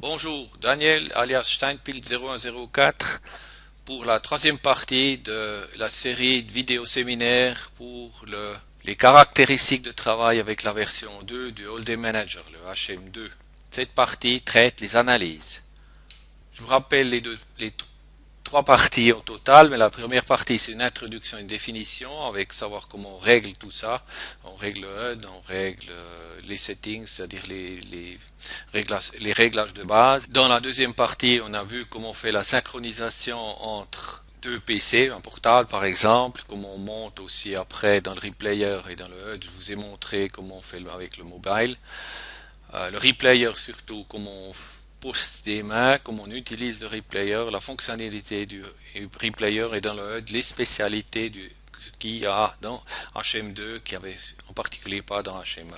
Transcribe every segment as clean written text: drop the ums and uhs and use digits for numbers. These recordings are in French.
Bonjour, Daniel alias Steinpilt 0104 pour la troisième partie de la série de vidéos séminaires pour les caractéristiques de travail avec la version 2 du All-Day Manager, le HM2. Cette partie traite les analyses. Je vous rappelle les trois parties au total, mais la première partie c'est une introduction et une définition avec savoir comment on règle tout ça. On règle HUD, on règle les settings, c'est-à-dire les réglages de base. Dans la deuxième partie, on a vu comment on fait la synchronisation entre deux PC, un portable par exemple, comment on monte aussi après dans le replayer et dans le HUD. Je vous ai montré comment on fait avec le mobile. Le replayer surtout, comment on poste des mains, comment on utilise le replayer, la fonctionnalité du replayer et dans le HUD, les spécialités qu'il y a dans HM2 qui avait en particulier pas dans HM1.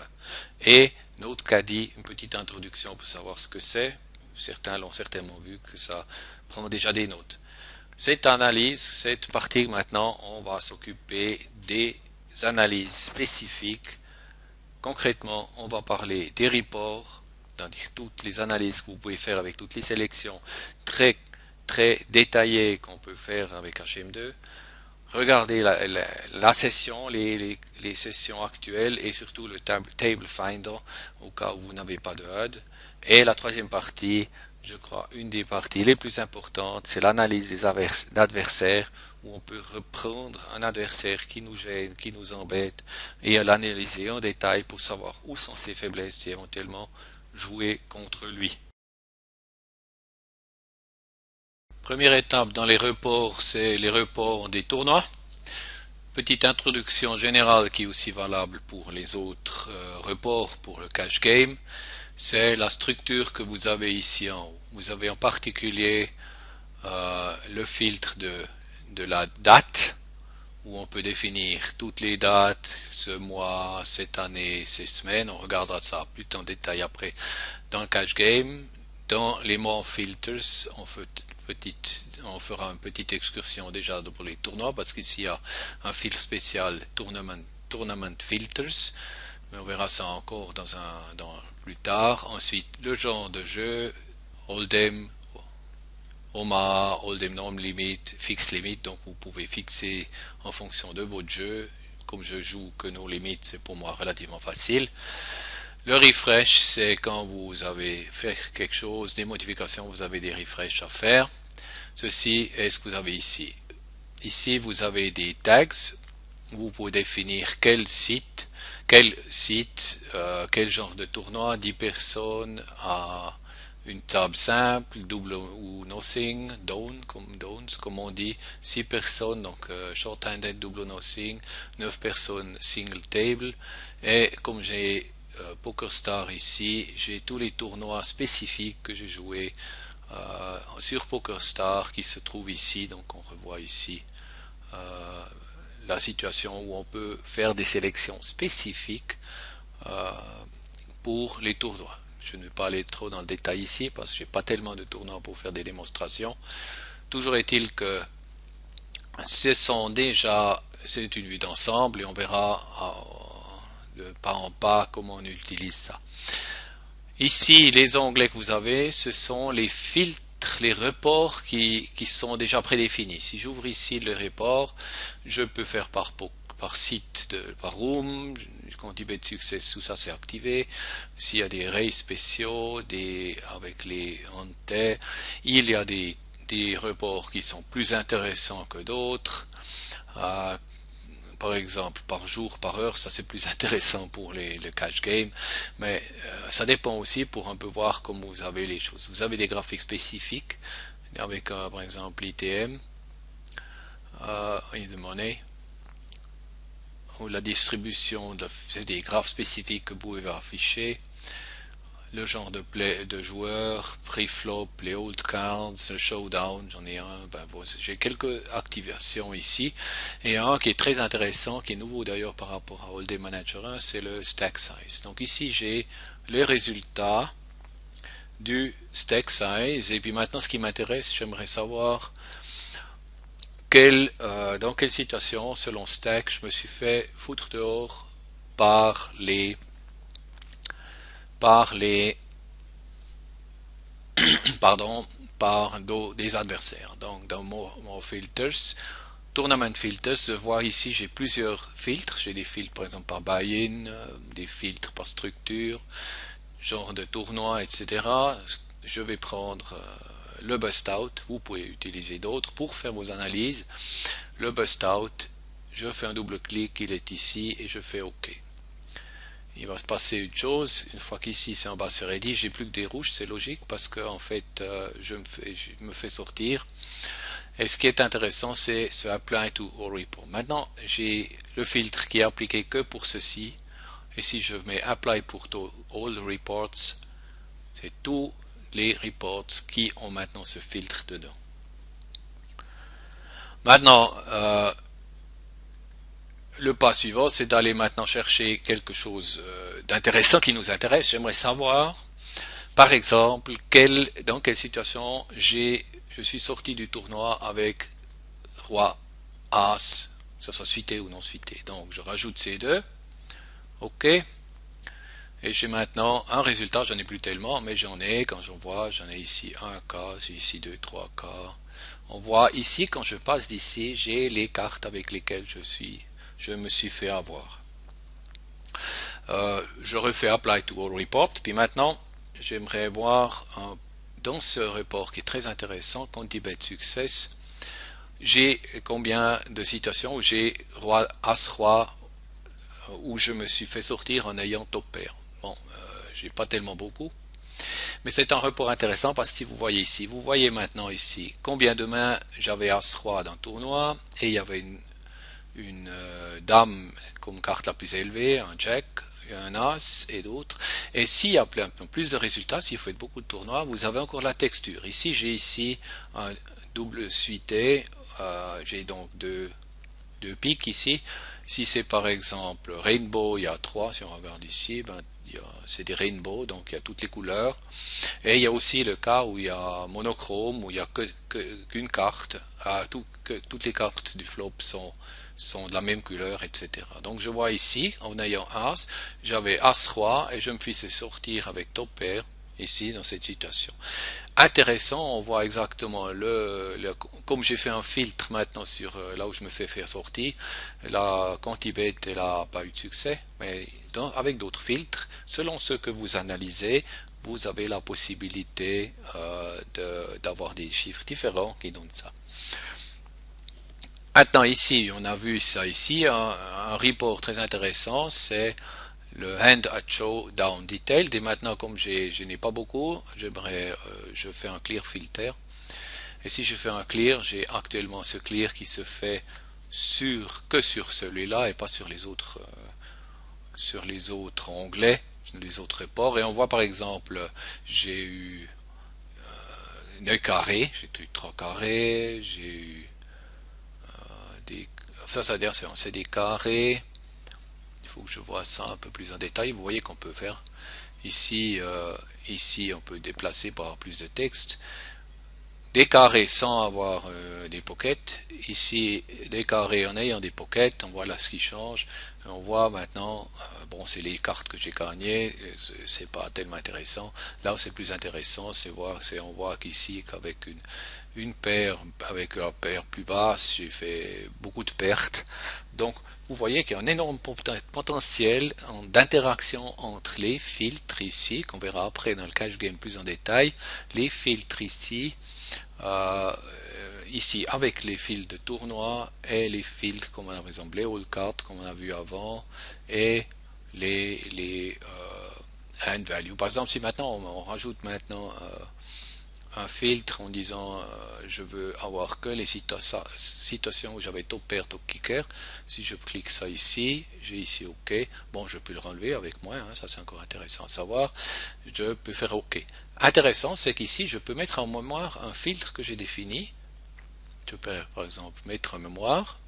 Et notre caddie, une petite introduction pour savoir ce que c'est. Certains l'ont certainement vu que ça prend déjà des notes. Cette analyse, cette partie maintenant, on va s'occuper des analyses spécifiques. Concrètement, on va parler des reports, c'est-à-dire toutes les analyses que vous pouvez faire avec toutes les sélections très détaillées qu'on peut faire avec HM2. Regardez la session, les sessions actuelles et surtout le Table Finder au cas où vous n'avez pas de HUD. Et la troisième partie, je crois une des parties les plus importantes, c'est l'analyse des adversaires où on peut reprendre un adversaire qui nous gêne, qui nous embête et l'analyser en détail pour savoir où sont ses faiblesses et éventuellement jouer contre lui. Première étape dans les reports, c'est les reports des tournois. Petite introduction générale qui est aussi valable pour les autres reports pour le cash game. C'est la structure que vous avez ici en haut. Vous avez en particulier le filtre de la date où on peut définir toutes les dates, ce mois, cette année, ces semaines. On regardera ça plus en détail après dans le cash game. Dans les more filters, on fera une petite excursion déjà pour les tournois parce qu'ici il y a un filtre spécial tournament filters, mais on verra ça encore plus tard. Ensuite le genre de jeu, Hold'em, Omaha, Hold'em norm limit, fixed limit, donc vous pouvez fixer en fonction de votre jeu. Comme je joue que nos limites, c'est pour moi relativement facile. Le refresh, c'est quand vous avez fait quelque chose, des modifications, vous avez des refresh à faire. Ceci est ce que vous avez ici. Ici, vous avez des tags. Vous pouvez définir quel site, quel genre de tournoi, 10 personnes à une table simple, double ou nothing, down, comme on dit, 6 personnes, donc short-handed, double nothing, 9 personnes, single table, et comme j'ai PokerStar ici, j'ai tous les tournois spécifiques que j'ai joués sur PokerStar qui se trouvent ici, donc on revoit ici la situation où on peut faire des sélections spécifiques pour les tournois. Je ne vais pas aller trop dans le détail ici parce que j'ai pas tellement de tournois pour faire des démonstrations. Toujours est-il que c'est une vue d'ensemble et on verra de pas en pas comment on utilise ça. Ici, les onglets que vous avez, ce sont les filtres, les reports qui sont déjà prédéfinis. Si j'ouvre ici le report, je peux faire par site, par room, quand il bet success, tout ça c'est activé. S'il y a des rays spéciaux, avec les hantés, il y a des reports qui sont plus intéressants que d'autres. Par exemple, par jour, par heure, ça c'est plus intéressant pour le cash game, mais ça dépend aussi pour un peu voir comment vous avez les choses. Vous avez des graphiques spécifiques avec par exemple l'ITM, in the money, ou la distribution, c'est des graphes spécifiques que vous pouvez afficher. Le genre de joueurs, pre-flop, les old cards, le showdown, j'en ai un, j'ai quelques activations ici, et un qui est très intéressant, qui est nouveau d'ailleurs par rapport à All-Day Manager 1, c'est le stack size. Donc ici j'ai les résultats du stack size, et puis maintenant ce qui m'intéresse, j'aimerais savoir dans quelle situation, selon stack, je me suis fait foutre dehors par les pardon, par des adversaires. Donc dans mon filters, Tournament Filters, je vois ici j'ai plusieurs filtres. J'ai des filtres par exemple par buy-in, des filtres par structure, genre de tournoi, etc. Je vais prendre le bust out. Vous pouvez utiliser d'autres pour faire vos analyses. Le bust out, je fais un double clic, il est ici et je fais OK. Il va se passer une chose, une fois qu'ici c'est en bas c'est ready, j'ai plus que des rouges, c'est logique parce que en fait je me fais sortir. Et ce qui est intéressant, c'est ce apply to all report. Maintenant, j'ai le filtre qui est appliqué que pour ceci. Et si je mets apply pour all reports, c'est tous les reports qui ont maintenant ce filtre dedans. Maintenant, le pas suivant, c'est d'aller maintenant chercher quelque chose d'intéressant qui nous intéresse. J'aimerais savoir, par exemple, dans quelle situation je suis sorti du tournoi avec roi, as, que ce soit suité ou non suité. Donc je rajoute ces deux. OK. Et j'ai maintenant un résultat, j'en ai plus tellement, mais j'en ai, quand j'en vois, j'en ai ici un cas, j'ai ici 2, 3 cas. On voit ici, quand je passe d'ici, j'ai les cartes avec lesquelles je me suis fait avoir. Je refais Apply to All Report, puis maintenant, j'aimerais voir dans ce report qui est très intéressant, Quantibet Success, j'ai combien de situations où j'ai roi, as-roi, où je me suis fait sortir en ayant top pair. Bon, j'ai pas tellement beaucoup, mais c'est un report intéressant parce que si vous voyez ici, vous voyez maintenant ici combien de mains j'avais as-roi dans le tournoi, et il y avait une dame comme carte la plus élevée, un jack, un as et d'autres. Et s'il y a plus de résultats, si vous faites beaucoup de tournois, vous avez encore la texture. Ici, j'ai ici un double suité, j'ai donc deux pics ici. Si c'est par exemple rainbow, il y a 3, si on regarde ici, ben, c'est des rainbows, donc il y a toutes les couleurs. Et il y a aussi le cas où il y a monochrome, où il n'y a qu'une carte, toutes les cartes du flop sont de la même couleur, etc. Donc je vois ici, en ayant as, j'avais as-roi et je me fais sortir avec top pair, ici dans cette situation. Intéressant, on voit exactement comme j'ai fait un filtre maintenant sur là où je me fais faire sortir, la Quantibet elle n'a pas eu de succès, mais avec d'autres filtres, selon ce que vous analysez, vous avez la possibilité d'avoir des chiffres différents qui donnent ça. Maintenant ici, on a vu ça ici, un report très intéressant, c'est le hand at show down detailed. Et maintenant, comme je n'ai pas beaucoup, je fais un clear filter. Et si je fais un clear, j'ai actuellement ce clear qui se fait que sur celui-là et pas sur les autres onglets, les autres reports. Et on voit par exemple, j'ai eu des carrés, j'ai eu 3 carrés, j'ai eu ça veut dire c'est des carrés. Il faut que je vois ça un peu plus en détail. Vous voyez qu'on peut faire ici, ici on peut déplacer pour avoir plus de texte. Des carrés sans avoir des pockets. Ici, des carrés en ayant des pockets. On voit là ce qui change. On voit maintenant, bon, c'est les cartes que j'ai gagnées. C'est pas tellement intéressant. Là où c'est plus intéressant, on voit qu'ici, qu'avec une paire, avec la paire plus basse, j'ai fait beaucoup de pertes. Donc, vous voyez qu'il y a un énorme potentiel d'interaction entre les filtres ici, qu'on verra après dans le cash game plus en détail, les filtres ici, ici avec les fils de tournoi et les filtres comme par exemple les all cards comme on a vu avant et les hand value. Par exemple, si maintenant on rajoute maintenant un filtre en disant je veux avoir que les situations où j'avais top pair, top kicker. Si je clique ça ici, j'ai ici OK. Bon, je peux le relever avec moi, hein, ça c'est encore intéressant à savoir. Je peux faire OK. Intéressant, c'est qu'ici je peux mettre en mémoire un filtre que j'ai défini. Je peux par exemple mettre en mémoire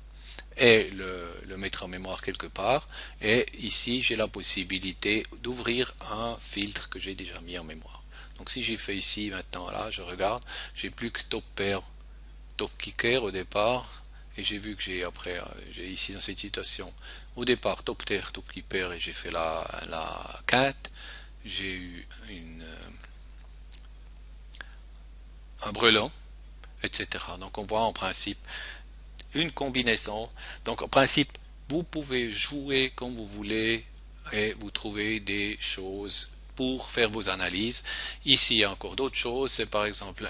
et le mettre en mémoire quelque part. Et ici j'ai la possibilité d'ouvrir un filtre que j'ai déjà mis en mémoire. Donc si j'ai fait ici maintenant, là je regarde, j'ai plus que top pair, top kicker au départ, et j'ai vu que j'ai ici dans cette situation, au départ top pair, top kicker, et j'ai fait la quinte, j'ai eu un brelan, etc. Donc on voit en principe une combinaison. Donc en principe, vous pouvez jouer comme vous voulez et vous trouvez des choses pour faire vos analyses. Ici, il y a encore d'autres choses. C'est par exemple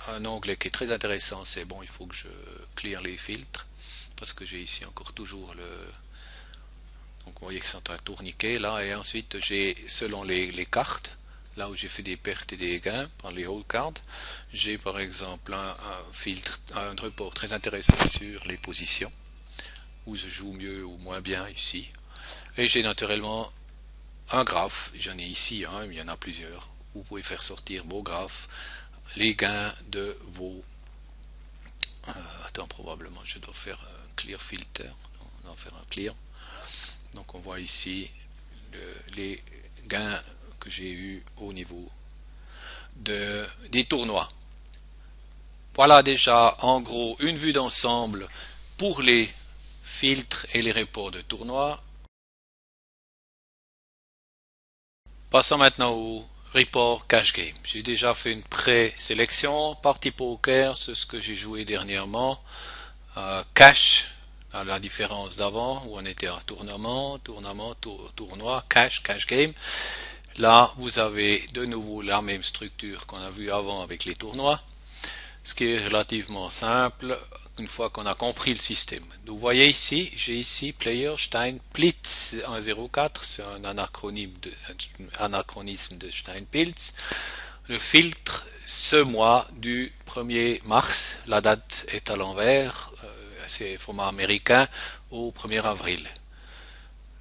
un onglet qui est très intéressant. C'est bon, il faut que je clear les filtres parce que j'ai ici encore toujours le... Donc vous voyez que c'est en train de tourniquer là. Et ensuite, j'ai selon les cartes, là où j'ai fait des pertes et des gains, par les whole cards, j'ai par exemple un filtre, un report très intéressant sur les positions, où je joue mieux ou moins bien ici. Et j'ai naturellement un graphe, j'en ai ici, hein, il y en a plusieurs. Vous pouvez faire sortir vos graphes, les gains de vos... attends, probablement je dois faire un clear filter, on va faire un clear. Donc on voit ici les gains que j'ai eu au niveau des tournois. Voilà déjà en gros une vue d'ensemble pour les filtres et les reports de tournois. Passons maintenant au report cash game. J'ai déjà fait une pré-sélection. Partie poker, c'est ce que j'ai joué dernièrement. Cash, à la différence d'avant, où on était en tournoi, cash game. Là, vous avez de nouveau la même structure qu'on a vu avant avec les tournois, ce qui est relativement simple une fois qu'on a compris le système. Vous voyez ici, j'ai ici Player Stein-Pilz 104, c'est un anachronisme de Stein-Pilz. Le filtre ce mois du 1er mars, la date est à l'envers, c'est format américain, au 1er avril.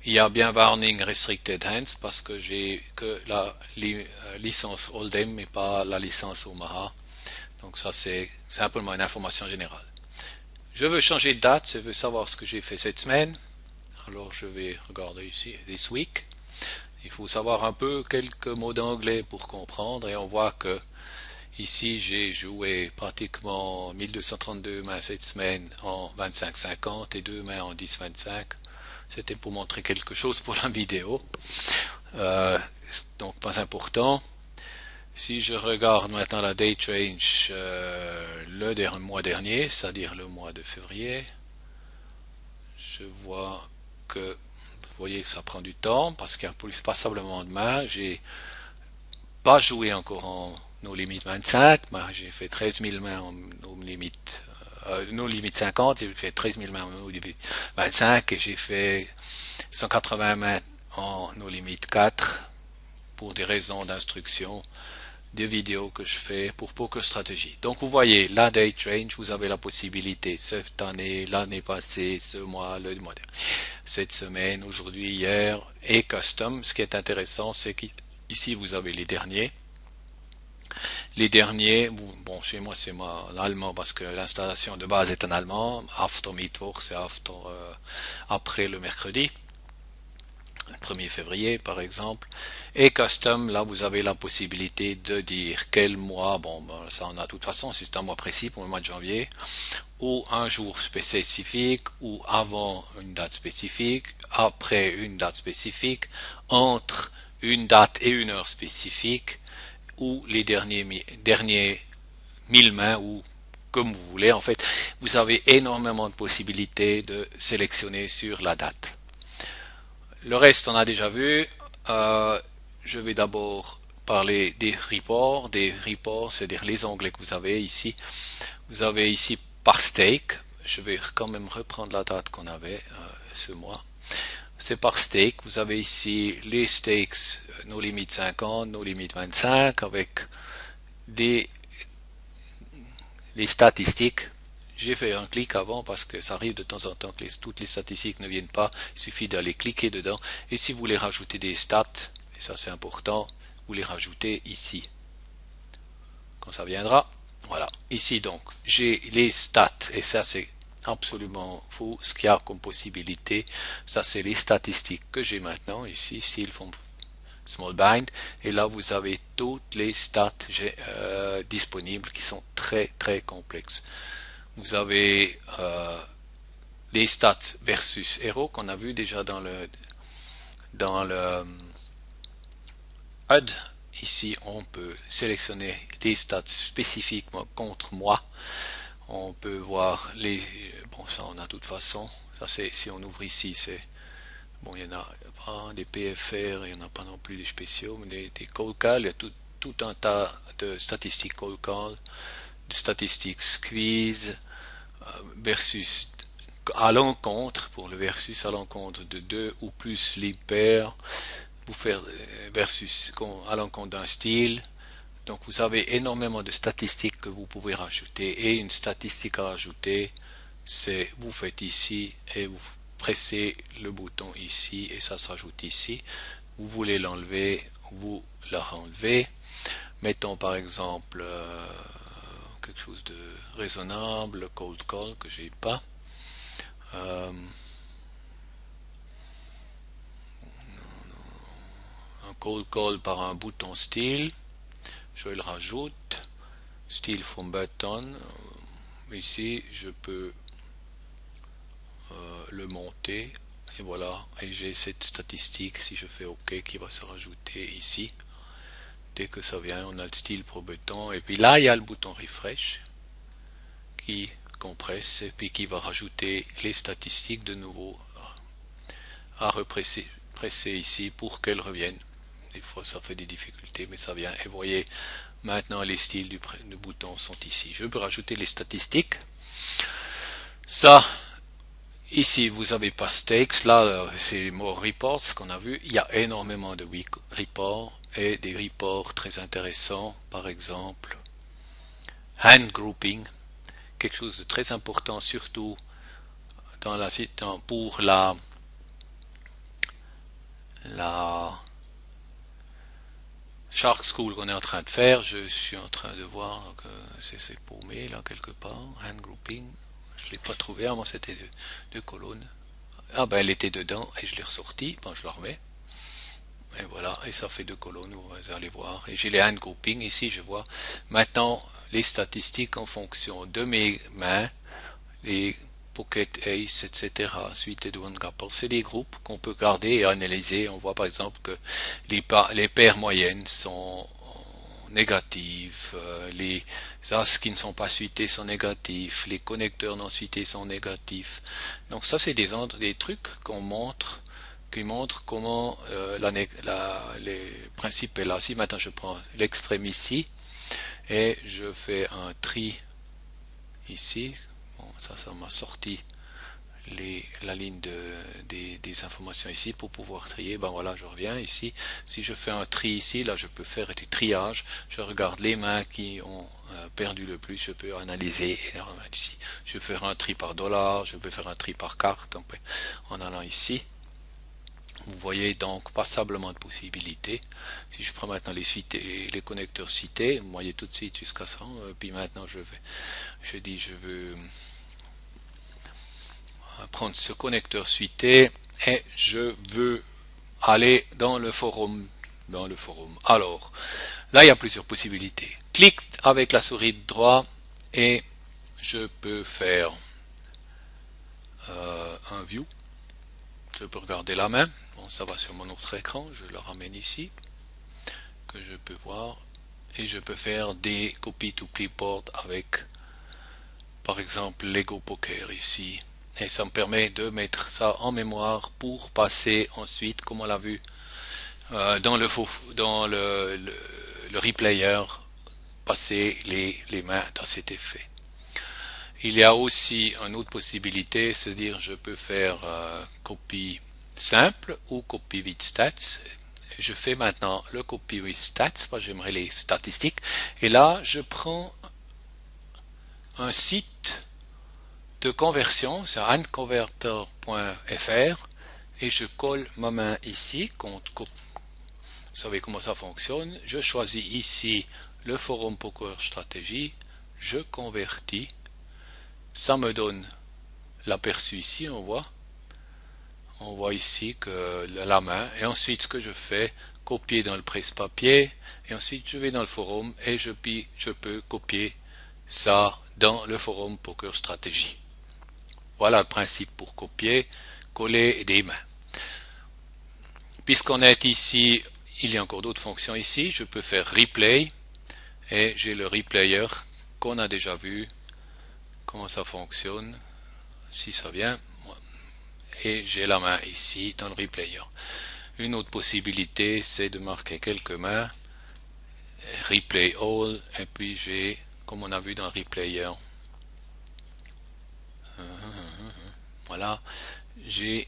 Il y a bien Warning Restricted Hands parce que j'ai que la licence Hold'em et pas la licence Omaha. Donc ça c'est simplement une information générale. Je veux changer de date, je veux savoir ce que j'ai fait cette semaine. Alors je vais regarder ici, this week. Il faut savoir un peu quelques mots d'anglais pour comprendre et on voit que ici j'ai joué pratiquement 1232 mains cette semaine en 25-50 et 2 mains en 10-25. C'était pour montrer quelque chose pour la vidéo. Donc pas important. Si je regarde maintenant la date range le mois dernier, c'est-à-dire le mois de février, je vois que, vous voyez que ça prend du temps parce qu'il y a plus passablement de mains. J'ai pas joué encore en no limit 25, j'ai fait 13 000 mains en no limit 50, j'ai fait 13 000 mains en no limit 25 et j'ai fait 180 mains en no limit 4 pour des raisons d'instruction des vidéos que je fais pour Poker Strategy. Donc vous voyez, la date range, vous avez la possibilité cette année, l'année passée, ce mois, le mois dernier, cette semaine, aujourd'hui, hier, et custom. Ce qui est intéressant, c'est qu'ici vous avez les derniers. Les derniers, bon, chez moi c'est l'allemand parce que l'installation de base est en allemand. After Mittwoch, c'est après le mercredi. Le 1er février par exemple, et custom, là vous avez la possibilité de dire quel mois, bon ça on a de toute façon, si c'est un mois précis pour le mois de janvier, ou un jour spécifique, ou avant une date spécifique, après une date spécifique, entre une date et une heure spécifique, ou les derniers 1000 mains, ou comme vous voulez, en fait, vous avez énormément de possibilités de sélectionner sur la date. Le reste, on a déjà vu. Je vais d'abord parler des reports. Des reports, c'est-à-dire les onglets que vous avez ici. Vous avez ici par stake. Je vais quand même reprendre la date qu'on avait ce mois. C'est par stake. Vous avez ici les stakes, nos limites 50, nos limites 25, avec les statistiques. J'ai fait un clic avant parce que ça arrive de temps en temps que toutes les statistiques ne viennent pas. Il suffit d'aller cliquer dedans. Et si vous voulez rajouter des stats, et ça c'est important, vous les rajoutez ici. Quand ça viendra, voilà. Ici donc, j'ai les stats. Et ça c'est absolument fou. Ce qu'il y a comme possibilité, ça c'est les statistiques que j'ai maintenant. Ici, s'ils font Small Bind. Et là, vous avez toutes les stats disponibles qui sont très très complexes. Vous avez les stats versus Hero qu'on a vu déjà dans le HUD ici on peut sélectionner des stats spécifiquement contre moi. On peut voir les... Bon, ça on a de toute façon. Ça c'est, si on ouvre ici, c'est... Bon, il y en a pas des PFR, il n'y en a pas non plus des spéciaux, mais des call call, il y a tout un tas de statistiques call call, de statistiques squeeze, versus à l'encontre, pour le versus à l'encontre de deux ou plus lead pairs, vous faire versus à l'encontre d'un style. Donc vous avez énormément de statistiques que vous pouvez rajouter, et une statistique à rajouter, c'est vous faites ici et vous pressez le bouton ici et ça se rajoute ici. Vous voulez l'enlever, vous la renlevez. Mettons par exemple quelque chose de raisonnable, cold call que j'ai pas. Un cold call par un bouton style, je le rajoute, style from button. Ici je peux le monter et voilà, et j'ai cette statistique si je fais OK qui va se rajouter ici. Dès que ça vient, on a le style pro button, et puis là il y a le bouton refresh qui compresse et puis qui va rajouter les statistiques de nouveau à represser ici pour qu'elles reviennent. Des fois ça fait des difficultés, mais ça vient, et vous voyez maintenant les styles du bouton sont ici. Je peux rajouter les statistiques. Ça, ici, vous avez pas stakes. Là, c'est more reports qu'on a vu. Il y a énormément de reports et des reports très intéressants. Par exemple, hand grouping, quelque chose de très important, surtout pour la Shark School qu'on est en train de faire. Je suis en train de voir que c'est paumé là quelque part. Hand grouping. Je l'ai pas trouvé, moi c'était deux colonnes. Ah ben elle était dedans et je l'ai ressorti, bon je la remets. Et voilà, et ça fait deux colonnes, vous allez voir. Et j'ai les hand grouping ici, je vois maintenant les statistiques en fonction de mes mains, les pocket ace, etc. Suite et one couple. C'est des groupes qu'on peut garder et analyser. On voit par exemple que les paires moyennes sont négatives, les as qui ne sont pas suités sont négatifs, les connecteurs non suités sont négatifs. Donc ça c'est des trucs qu'on montre, qui montrent comment les principes est là. Si maintenant je prends l'extrême ici et je fais un tri ici, bon, ça m'a sorti la ligne des informations ici pour pouvoir trier. Ben voilà, je reviens ici. Si je fais un tri ici, là je peux faire du triage. Je regarde les mains qui ont perdu le plus, je peux analyser et remettre ici. Je peux faire un tri par dollar, je peux faire un tri par carte. Donc, en allant ici, vous voyez donc passablement de possibilités. Si je prends maintenant les connecteurs cités, vous voyez tout de suite jusqu'à ça. Puis maintenant je veux prendre ce connecteur suité et je veux aller dans le forum. Alors, là il y a plusieurs possibilités. Clique avec la souris de droit et je peux faire un view. Je peux regarder la main. Bon, ça va sur mon autre écran. Je le ramène ici que je peux voir et je peux faire des copies to clipboard avec par exemple Lego Poker ici. Et ça me permet de mettre ça en mémoire pour passer ensuite, comme on l'a vu, dans le replayer, passer les mains dans cet effet. Il y a aussi une autre possibilité, c'est-à-dire je peux faire copie simple ou copie with stats. Je fais maintenant le copy with stats, parce que j'aimerais les statistiques. Et là, je prends un site de conversion, c'est handconverter.fr, et je colle ma main ici. Vous savez comment ça fonctionne. Je choisis ici le forum Poker Stratégie, je convertis, ça me donne l'aperçu ici, on voit ici que la main, et ensuite ce que je fais, copier dans le presse-papier, et ensuite je vais dans le forum et je peux copier ça dans le forum Poker Stratégie. Voilà le principe pour copier, coller des mains. Puisqu'on est ici, il y a encore d'autres fonctions ici. Je peux faire replay et j'ai le replayer qu'on a déjà vu, comment ça fonctionne, si ça vient. Et j'ai la main ici dans le replayer. Une autre possibilité, c'est de marquer quelques mains, replay all, et puis j'ai, comme on a vu dans le replayer, voilà, j'ai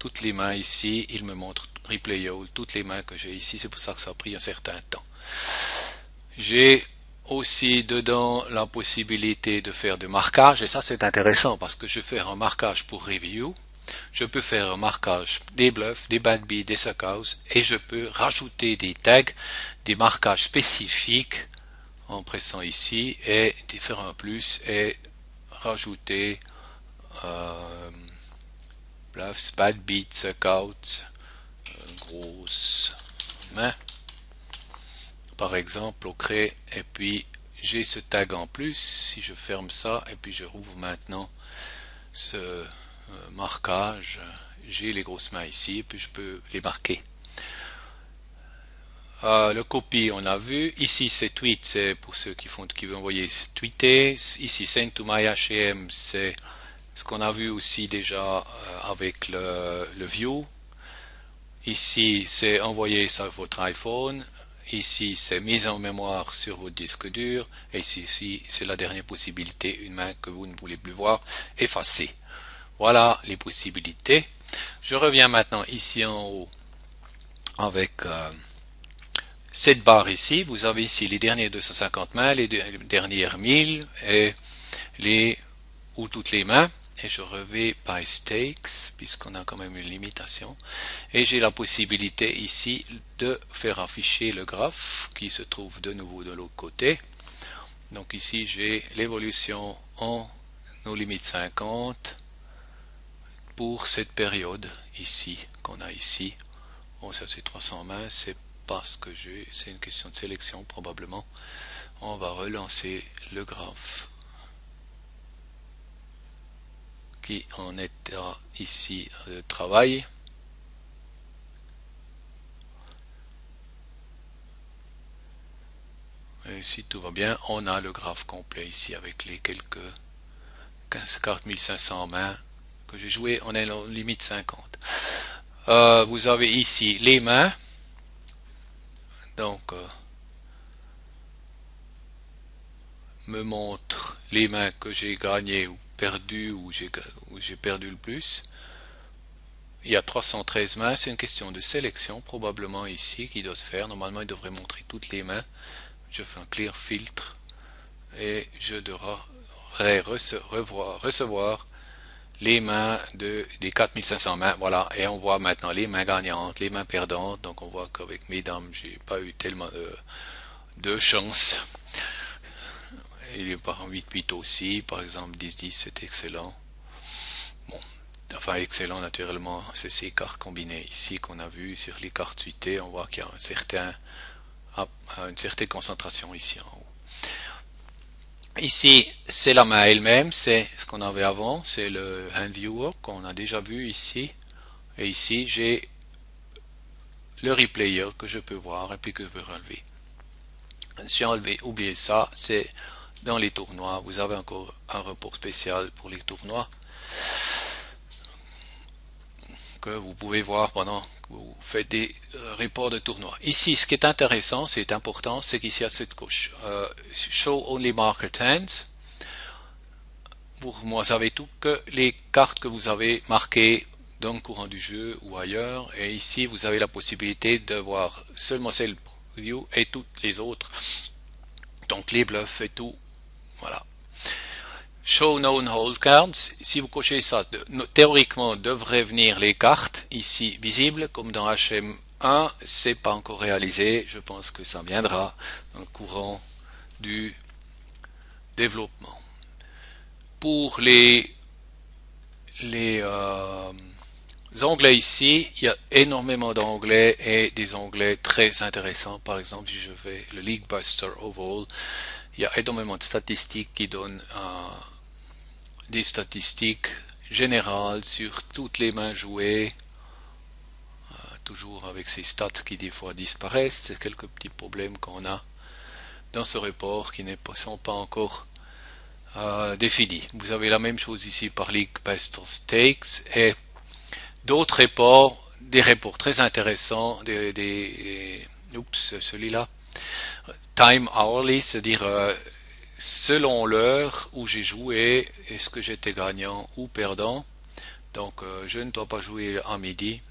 toutes les mains ici, il me montre replay all, toutes les mains que j'ai ici, c'est pour ça que ça a pris un certain temps. J'ai aussi dedans la possibilité de faire du marquage, et ça c'est intéressant parce que je fais un marquage pour review. Je peux faire un marquage des bluffs, des bad beats, des suckouts, et je peux rajouter des tags, des marquages spécifiques en pressant ici et faire un plus et rajouter bluffs, bad beats, suckouts, grosse main par exemple au cré, et puis j'ai ce tag en plus. Si je ferme ça et puis je rouvre maintenant ce marquage, j'ai les grosses mains ici et puis je peux les marquer. Le copy on a vu, ici c'est tweet, c'est pour ceux qui veulent envoyer tweeter, ici send to my HM, c'est ce qu'on a vu aussi déjà avec le view. Ici c'est envoyer sur votre iPhone, ici c'est mise en mémoire sur votre disque dur, et ici c'est la dernière possibilité, une main que vous ne voulez plus voir, effacer. Voilà les possibilités. Je reviens maintenant ici en haut avec cette barre ici. Vous avez ici les derniers 250 mains, les dernières 1000 et les ou toutes les mains. Et je reviens by stakes puisqu'on a quand même une limitation. Et j'ai la possibilité ici de faire afficher le graphe qui se trouve de nouveau de l'autre côté. Donc ici j'ai l'évolution en nos limites 50 pour cette période ici qu'on a ici. Bon, ça c'est 300 mains, c'est pas ce que j'ai, c'est une question de sélection probablement. On va relancer le graphe qui en est ici de travail. Et si tout va bien, on a le graphe complet ici avec les quelques 4500 mains que j'ai joué. On est en limite 50. Vous avez ici les mains. Donc, me montre les mains que j'ai gagnées ou perdues ou j'ai perdu le plus. Il y a 313 mains. C'est une question de sélection probablement ici qui doit se faire. Normalement, il devrait montrer toutes les mains. Je fais un clear filtre et je devrais recevoir les mains des 4500 mains. Voilà, et on voit maintenant les mains gagnantes, les mains perdantes. Donc on voit qu'avec mes dames, j'ai pas eu tellement de chance. Il est par 8-8 aussi, par exemple 10-10, c'est excellent. Bon, enfin excellent naturellement, c'est ces cartes combinées ici qu'on a vu sur les cartes suitées. On voit qu'il y a une certaine concentration ici en haut. Ici, c'est la main elle-même, c'est ce qu'on avait avant, c'est le hand viewer qu'on a déjà vu ici. Et ici, j'ai le replayer que je peux voir et puis que je peux relever. Si on oublie ça, c'est dans les tournois. Vous avez encore un report spécial pour les tournois que vous pouvez voir pendant que vous faites des reports de tournois. Ici, ce qui est intéressant, c'est important, c'est qu'ici à cette couche, Show Only Market Hands. Vous savez tout que les cartes que vous avez marquées dans le courant du jeu ou ailleurs, et ici vous avez la possibilité de voir seulement celle view et toutes les autres, donc les bluffs et tout. Voilà. Show known hold cards, si vous cochez ça, théoriquement devraient venir les cartes ici visibles comme dans HM1. C'est pas encore réalisé, je pense que ça viendra dans le courant du développement. Pour les onglets ici, il y a énormément d'onglets et des onglets très intéressants. Par exemple, si je fais le League Buster Overall, il y a énormément de statistiques qui donnent des statistiques générales sur toutes les mains jouées, toujours avec ces stats qui des fois disparaissent. C'est quelques petits problèmes qu'on a dans ce report qui ne sont pas encore définis. Vous avez la même chose ici par League Best Stakes et d'autres reports, des reports très intéressants, oups, celui-là, time hourly, c'est-à-dire selon l'heure où j'ai joué, est-ce que j'étais gagnant ou perdant. Donc je ne dois pas jouer à midi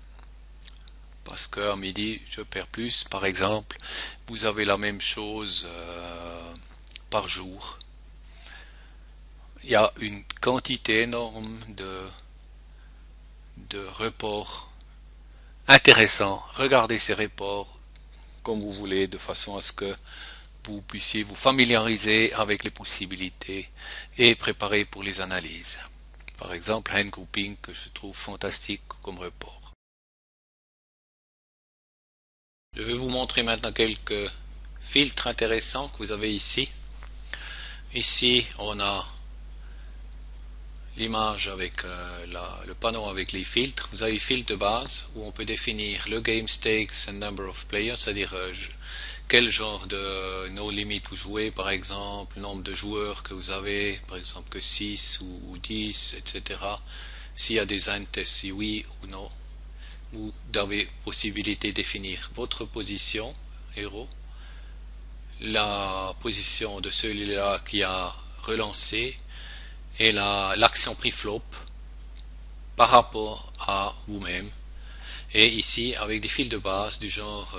parce qu'à midi je perds plus. Par exemple, vous avez la même chose par jour. Il y a une quantité énorme de reports intéressants. Regardez ces reports comme vous voulez, de façon à ce que vous puissiez vous familiariser avec les possibilités et préparer pour les analyses. Par exemple, hand grouping que je trouve fantastique comme report. Je vais vous montrer maintenant quelques filtres intéressants que vous avez ici. Ici, on a l'image avec le panneau avec les filtres. Vous avez filtre de base où on peut définir le game stakes and number of players, c'est-à-dire quel genre de no limit vous jouez, par exemple, le nombre de joueurs que vous avez, par exemple que 6 ou 10, etc. S'il y a des entes, si oui ou non. Vous avez possibilité de définir votre position, héros, la position de celui-là qui a relancé, et l'action prix-flop par rapport à vous-même. Et ici, avec des fils de base du genre,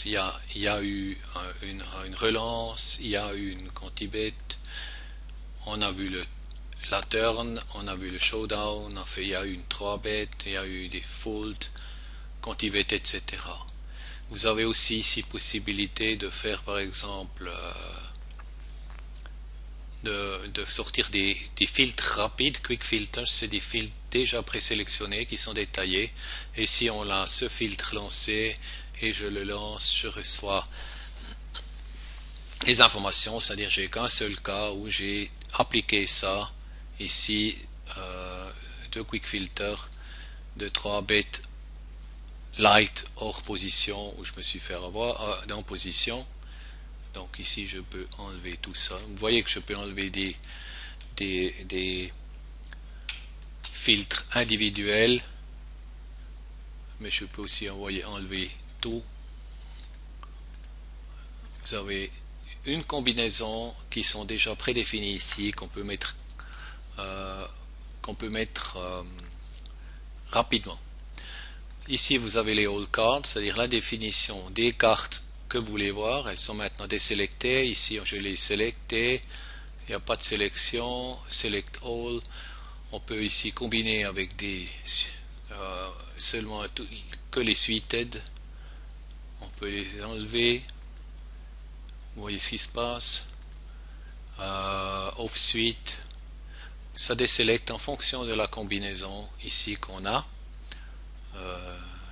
il y a eu une relance, il y a eu une quantibet, on a vu la turn, on a vu le showdown, il y a eu une 3-bet, il y a eu des folds, quantibet, etc. Vous avez aussi ici possibilité de faire par exemple de sortir des filtres rapides, quick filters, c'est des filtres déjà présélectionnés qui sont détaillés, et si on a ce filtre lancé et je le lance, je reçois les informations, c'est-à-dire j'ai qu'un seul cas où j'ai appliqué ça, ici de quick filter de 3 bêtes light hors position où je me suis fait avoir en position. Donc ici je peux enlever tout ça. Vous voyez que je peux enlever des filtres individuels, mais je peux aussi enlever tout. Vous avez une combinaison qui sont déjà prédéfinies ici, qu'on peut mettre rapidement. Ici vous avez les all cards, c'est-à-dire la définition des cartes que vous voulez voir. Elles sont maintenant désélectées. Ici je les sélecté, il n'y a pas de sélection, select all. On peut ici combiner avec des seulement que les suited. On peut les enlever. Vous voyez ce qui se passe. Off suite, ça désélecte en fonction de la combinaison ici qu'on a.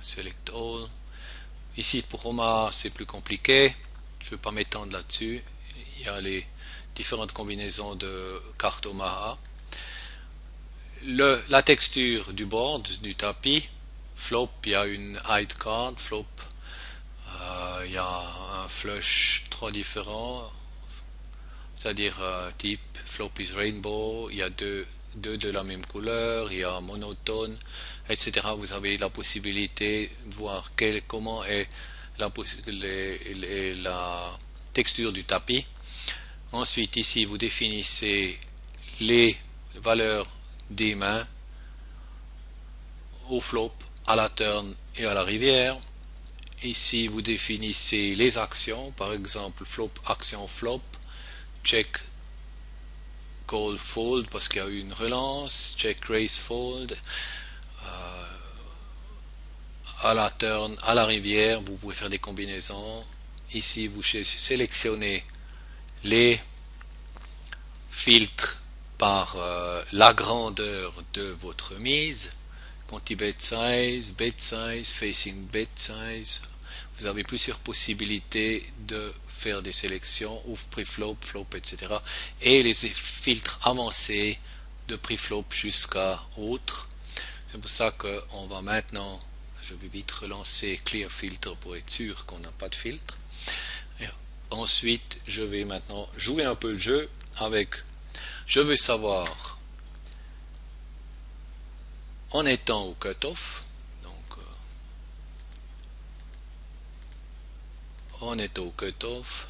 Select all. Ici pour Omaha c'est plus compliqué, je ne vais pas m'étendre là-dessus. Il y a les différentes combinaisons de cartes Omaha. La texture du board, du tapis, flop, il y a une hide card, flop, il y a un flush 3 différents, c'est-à-dire type flop is rainbow, il y a deux de la même couleur, il y a monotone, etc. Vous avez la possibilité de voir comment est la texture du tapis. Ensuite ici vous définissez les valeurs des mains au flop, à la turn et à la rivière. Ici vous définissez les actions, par exemple flop, action flop, check call fold parce qu'il y a eu une relance, check raise fold, à la turn, à la rivière, vous pouvez faire des combinaisons. Ici vous sélectionnez les filtres par la grandeur de votre mise, quanti-bet size, facing bet size. Vous avez plusieurs possibilités de faire des sélections, ouf, pré-flop, flop, etc. Et les filtres avancés de pré-flop jusqu'à autre. C'est pour ça qu'on va maintenant, je vais vite relancer Clear Filter pour être sûr qu'on n'a pas de filtre. Et ensuite, je vais maintenant jouer un peu le jeu avec, je veux savoir, en étant au cutoff, donc on est au cutoff,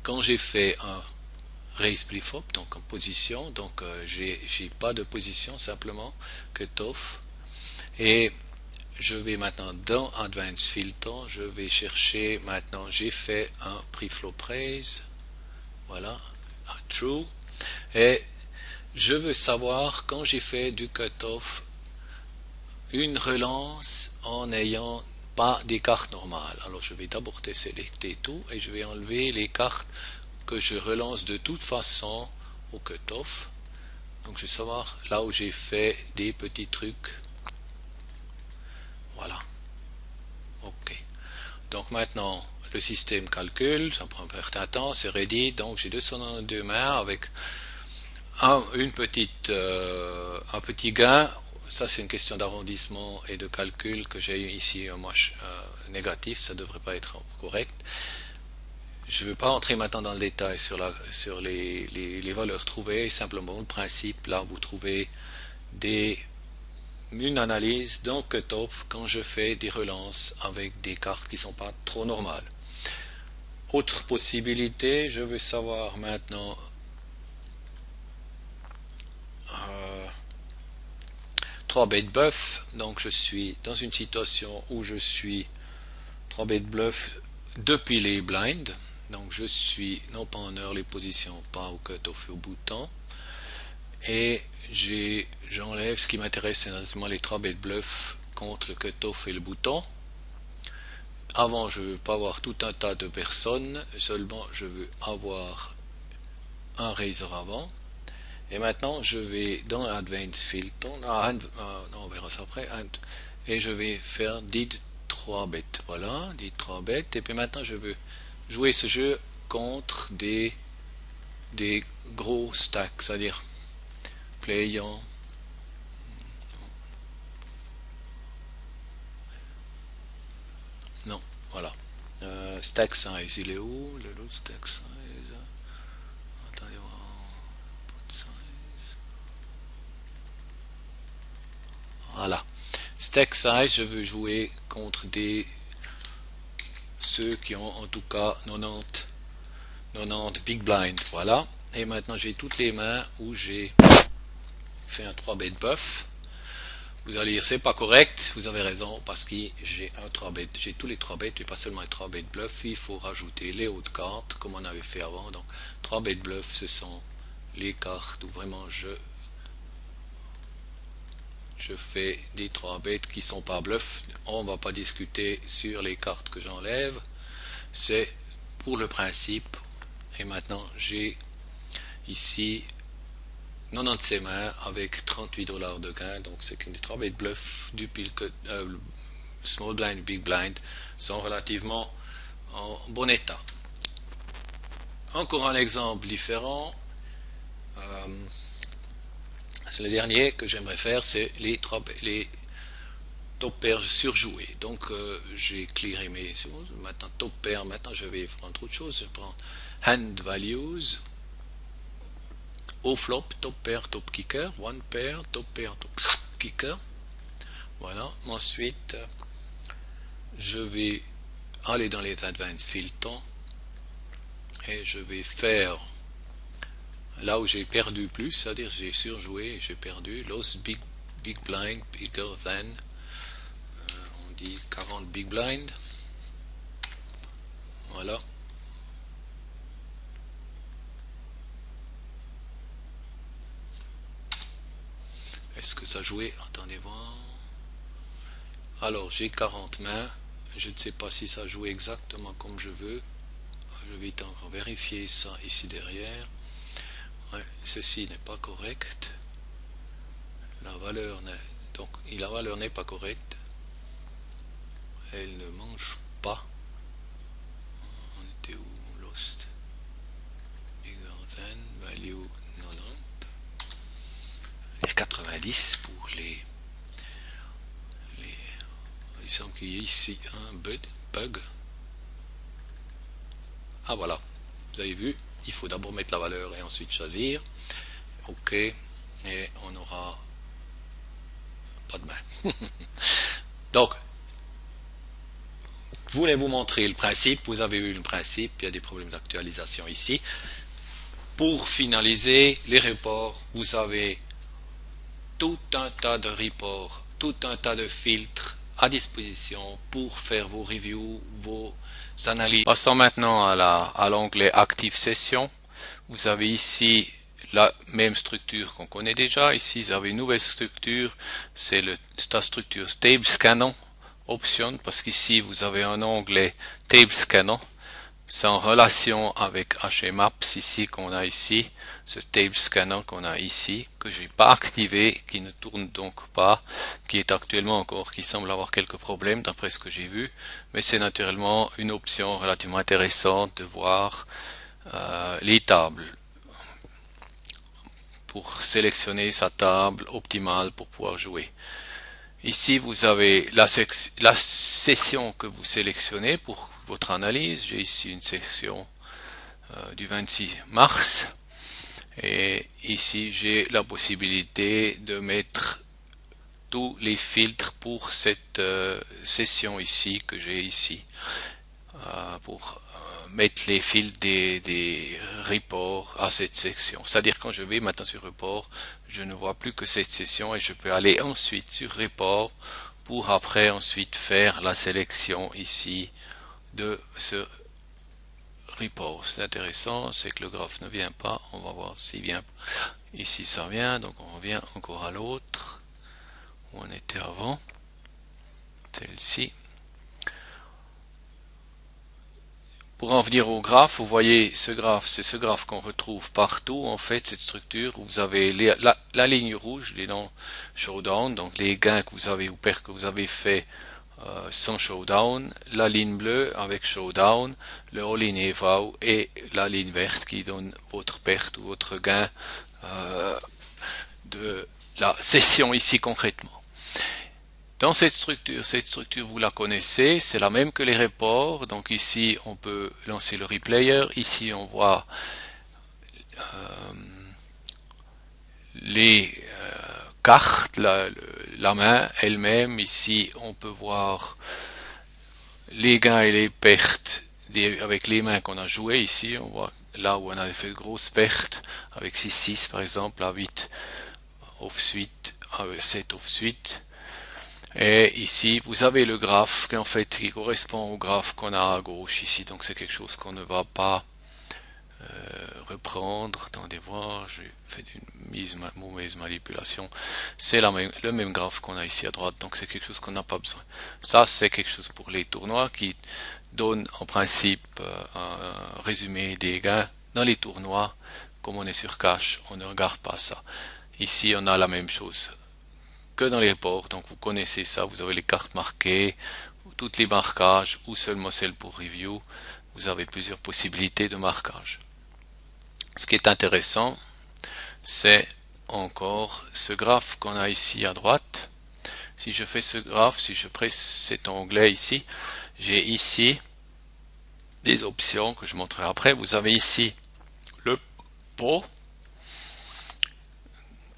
quand j'ai fait un raise flip-flop, donc en position, donc j'ai pas de position, simplement cutoff, et je vais maintenant dans Advanced Filter, je vais chercher maintenant, j'ai fait un preflop raise, voilà, un true, et je veux savoir quand j'ai fait du cutoff une relance en n'ayant pas des cartes normales. Alors je vais d'abord sélectionner tout et je vais enlever les cartes que je relance de toute façon au cutoff. Donc je vais savoir là où j'ai fait des petits trucs. Voilà. Ok. Donc maintenant le système calcule, ça prend un peu de temps, c'est ready. Donc j'ai 292 mains avec un petit gain. Ça c'est une question d'arrondissement et de calcul que j'ai ici un moche négatif, ça devrait pas être correct. Je ne veux pas entrer maintenant dans le détail sur les valeurs trouvées, simplement le principe, là vous trouvez une analyse dans cutoff quand je fais des relances avec des cartes qui ne sont pas trop normales. Autre possibilité, je veux savoir maintenant 3 bet bluff, donc je suis dans une situation où je suis 3 bet bluff depuis les blinds, donc je suis non pas en early position, pas au cutoff et au bouton, et j'enlève ce qui m'intéresse, c'est notamment les 3 bet bluff contre le cutoff et le bouton. Avant je veux pas avoir tout un tas de personnes, seulement je veux avoir un raiser avant. Et maintenant, je vais dans Advanced Filter, non, on verra ça après, et je vais faire did 3 bêts. Voilà, did 3 bêts. Et puis maintenant, je veux jouer ce jeu contre des gros stacks, c'est-à-dire playant. Non, voilà. Stack size, il est où? Le lot stack size. Attendez voir. Voilà. Stack size, je veux jouer contre ceux qui ont en tout cas 90 big blind. Voilà. Et maintenant j'ai toutes les mains où j'ai fait un 3 bet buff. Vous allez dire c'est pas correct, vous avez raison, parce que j'ai un 3 bet, j'ai tous les 3 bets, et pas seulement un 3 bet bluff, il faut rajouter les hautes cartes, comme on avait fait avant. Donc 3 bet bluff, ce sont les cartes où vraiment je fais des 3 bêtes qui sont pas bluff. On va pas discuter sur les cartes que j'enlève, c'est pour le principe. Et maintenant j'ai ici 96 mains avec 38 $ de gain, donc c'est qu'une des 3 bêtes bluff du small blind, big blind sont relativement en bon état. Encore un exemple différent. Le dernier que j'aimerais faire, c'est les top pairs surjoués. Donc j'ai clearé mes choses. Maintenant top pair, maintenant je vais prendre autre chose. Je prends hand values. Au flop, top pair, top kicker. One pair, top pair, top kicker. Voilà. Ensuite, je vais aller dans les advanced filters et je vais faire là où j'ai perdu plus, c'est-à-dire j'ai surjoué et j'ai perdu. Lost big blind, bigger than, on dit 40 big blind. Voilà. Est-ce que ça jouait? Attendez voir. Alors j'ai 40 mains. Je ne sais pas si ça jouait exactement comme je veux. Je vais encore vérifier ça ici derrière. Ouais, ceci n'est pas correct. La valeur n'est pas correcte. Elle ne mange pas. On était où? Lost. Bigger than value 90. 90 pour les qu'il y a ici un bug. Ah voilà, vous avez vu, il faut d'abord mettre la valeur et ensuite choisir. OK, et on aura pas de main. Donc, je voulais vous montrer le principe. Vous avez vu le principe, il y a des problèmes d'actualisation ici. Pour finaliser les reports, vous avez tout un tas de reports, tout un tas de filtres à disposition pour faire vos reviews, vos analyses. Passons maintenant à l'onglet Active Session. Vous avez ici la même structure qu'on connaît déjà. Ici, vous avez une nouvelle structure. C'est la structure Table Scanner Option, parce qu'ici, vous avez un onglet Table Scanner. C'est en relation avec HMapps ici qu'on a ici, ce Table Scanner qu'on a ici, que j'ai pas activé, qui ne tourne donc pas, qui est actuellement encore, qui semble avoir quelques problèmes d'après ce que j'ai vu, mais c'est naturellement une option relativement intéressante de voir les tables pour sélectionner sa table optimale pour pouvoir jouer. Ici, vous avez la session que vous sélectionnez pour votre analyse. J'ai ici une session du 26 mars. Et ici, j'ai la possibilité de mettre tous les filtres pour cette session ici que j'ai ici. Pour mettre les filtres des reports à cette section. C'est-à-dire quand je vais maintenant sur report, je ne vois plus que cette session et je peux aller ensuite sur report pour après ensuite faire la sélection ici de ce report. C'est intéressant, c'est que le graphe ne vient pas. On va voir s'il vient. Ici ça vient, donc on revient encore à l'autre où on était avant. Celle-ci. Pour en venir au graphe, vous voyez ce graphe, c'est ce graphe qu'on retrouve partout, en fait, cette structure, où vous avez la ligne rouge, les noms showdown, donc les gains que vous avez ou pertes que vous avez fait sans showdown, la ligne bleue avec showdown, le all-in eval et la ligne verte qui donne votre perte ou votre gain de la session ici concrètement. Dans cette structure vous la connaissez, c'est la même que les reports. Donc ici on peut lancer le replayer, ici on voit les cartes, la main elle-même, ici on peut voir les gains et les pertes avec les mains qu'on a joué. Ici on voit là où on avait fait de grosses pertes avec 6-6 par exemple, à 8 off suite, à 7 off suite. Et ici, vous avez le graphe qui en fait qui correspond au graphe qu'on a à gauche ici. Donc c'est quelque chose qu'on ne va pas reprendre. Attendez voir, j'ai fait une mauvaise manipulation. C'est le même graphe qu'on a ici à droite. Donc c'est quelque chose qu'on n'a pas besoin. Ça c'est quelque chose pour les tournois qui donne en principe un résumé des gains dans les tournois. Comme on est sur cash, on ne regarde pas ça. Ici on a la même chose que dans les reports, donc vous connaissez ça, vous avez les cartes marquées, toutes les marquages ou seulement celles pour review, vous avez plusieurs possibilités de marquage. Ce qui est intéressant, c'est encore ce graphe qu'on a ici à droite. Si je fais ce graphe, si je presse cet onglet ici, j'ai ici des options que je montrerai après. Vous avez ici le pot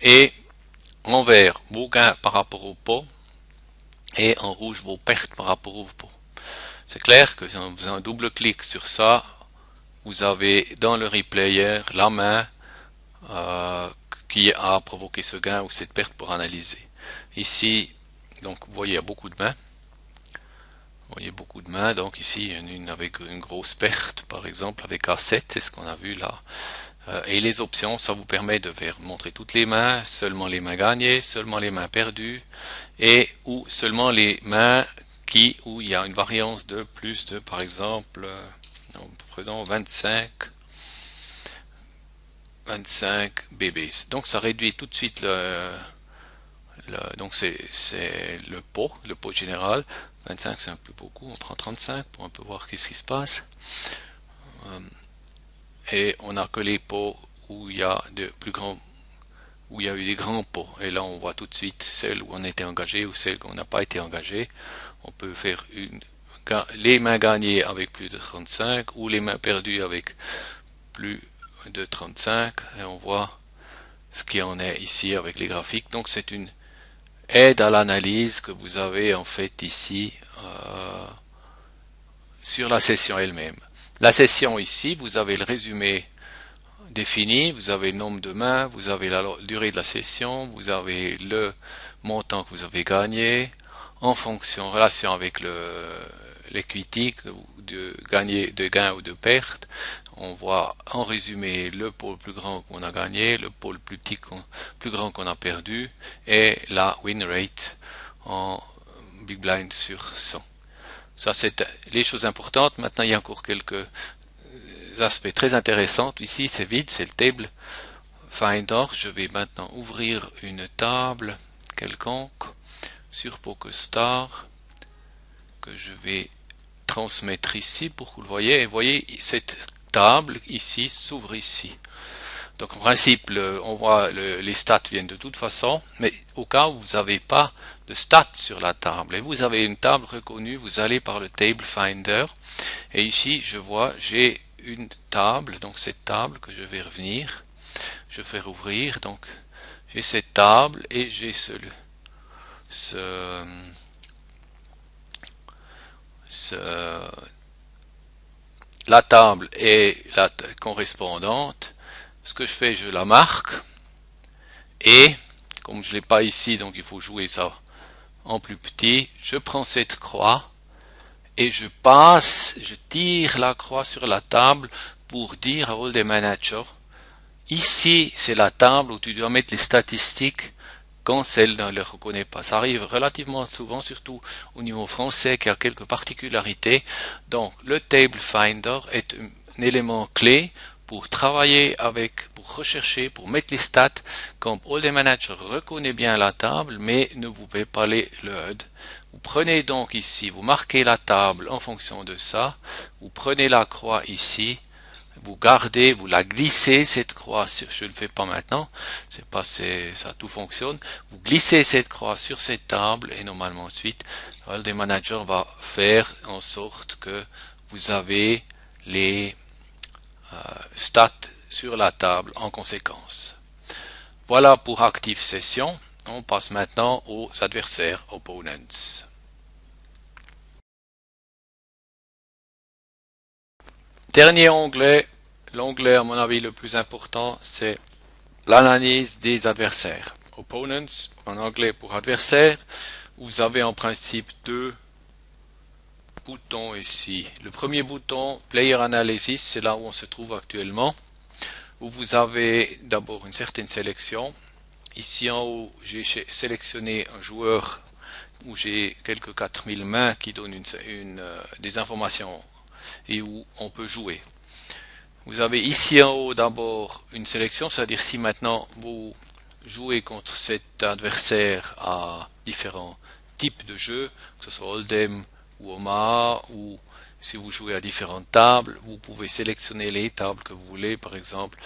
et en vert vos gains par rapport au pot et en rouge vos pertes par rapport au pot. C'est clair que si on faisait un double clic sur ça, vous avez dans le replayer la main qui a provoqué ce gain ou cette perte pour analyser. Ici, donc vous voyez il y a beaucoup de mains. Vous voyez beaucoup de mains, donc ici une avec une grosse perte par exemple avec A7, c'est ce qu'on a vu là. Et les options, ça vous permet de montrer toutes les mains, seulement les mains gagnées, seulement les mains perdues, et ou seulement les mains où il y a une variance de plus de, par exemple, prenons 25 bébés. Donc ça réduit tout de suite donc c'est le pot général. 25 c'est un peu beaucoup, on prend 35 pour un peu voir qu'est-ce qui se passe. Et on n'a que les pots où il y a de plus grands où il y a eu des grands pots. Et là, on voit tout de suite celles où on était engagé ou celles où on n'a pas été engagé. On peut faire les mains gagnées avec plus de 35 ou les mains perdues avec plus de 35. Et on voit ce qui en est ici avec les graphiques. Donc c'est une aide à l'analyse que vous avez en fait ici sur la session elle-même. La session ici, vous avez le résumé défini, vous avez le nombre de mains, vous avez la durée de la session, vous avez le montant que vous avez gagné, en relation avec l'equity, de gain ou de perte. On voit en résumé le pôle plus grand qu'on a gagné, le pôle plus grand qu'on a perdu, et la win rate en big blind sur 100. Ça, c'est les choses importantes. Maintenant, il y a encore quelques aspects très intéressants. Ici, c'est vide, c'est le table finder. Je vais maintenant ouvrir une table quelconque sur PokerStar que je vais transmettre ici pour que vous le voyez. Et vous voyez, cette table ici s'ouvre ici. Donc en principe, on voit les stats viennent de toute façon, mais au cas où vous n'avez pas de stats sur la table et vous avez une table reconnue, vous allez par le Table Finder et ici je vois j'ai une table, donc cette table que je vais revenir, je vais rouvrir, donc j'ai cette table et j'ai la table est la correspondante. Ce que je fais, je la marque et comme je ne l'ai pas ici, donc il faut jouer ça en plus petit, je prends cette croix et je tire la croix sur la table pour dire à Hold'em Manager, ici c'est la table où tu dois mettre les statistiques quand celle ne les reconnaît pas. Ça arrive relativement souvent, surtout au niveau français, qui a quelques particularités. Donc le Table Finder est un élément clé pour travailler avec, pour rechercher, pour mettre les stats, quand Hold'em Manager reconnaît bien la table, mais ne vous pouvez pas le HUD. Vous prenez donc ici, vous marquez la table en fonction de ça, vous prenez la croix ici, vous gardez, vous la glissez, cette croix, je ne le fais pas maintenant, ça tout fonctionne, vous glissez cette croix sur cette table et normalement ensuite, le manager va faire en sorte que vous avez les stats sur la table en conséquence. Voilà pour Active Session. On passe maintenant aux adversaires, opponents. Dernier onglet, l'onglet à mon avis le plus important, c'est l'analyse des adversaires. Opponents, en anglais pour adversaire, vous avez en principe deux boutons ici. Le premier bouton, Player Analysis, c'est là où on se trouve actuellement, où vous avez d'abord une certaine sélection. Ici en haut, j'ai sélectionné un joueur où j'ai quelques 4000 mains qui donnent des informations et où on peut jouer. Vous avez ici en haut d'abord une sélection, c'est-à-dire si maintenant vous jouez contre cet adversaire à différents types de jeux, que ce soit Hold'em ou Omaha, ou si vous jouez à différentes tables, vous pouvez sélectionner les tables que vous voulez. Par exemple,